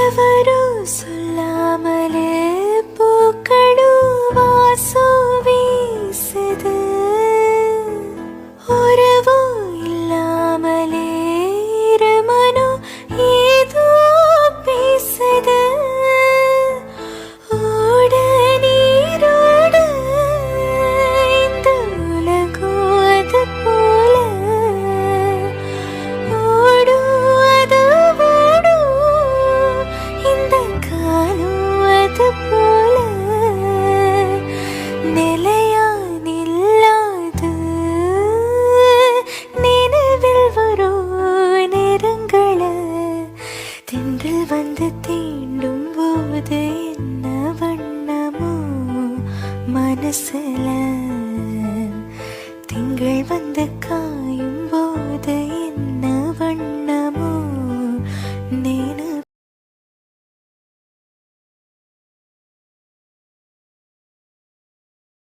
எவரோ சொல்லாமலே பூக்களும் வாசம் வீசுது. உறவோ இல்லாமலே மனோ ஏதோ பேசுது. ஓட நீரோட இந்த உலகம் அது போல ஓடும். அது ஓடும் இந்த காலம் அது போல நிலையா நில்லாது நினைவில் வரும் நேரங்கள திங்கள் வந்து தீண்டும் போது என்ன வண்ணமோ மனசுல திங்கள் வந்து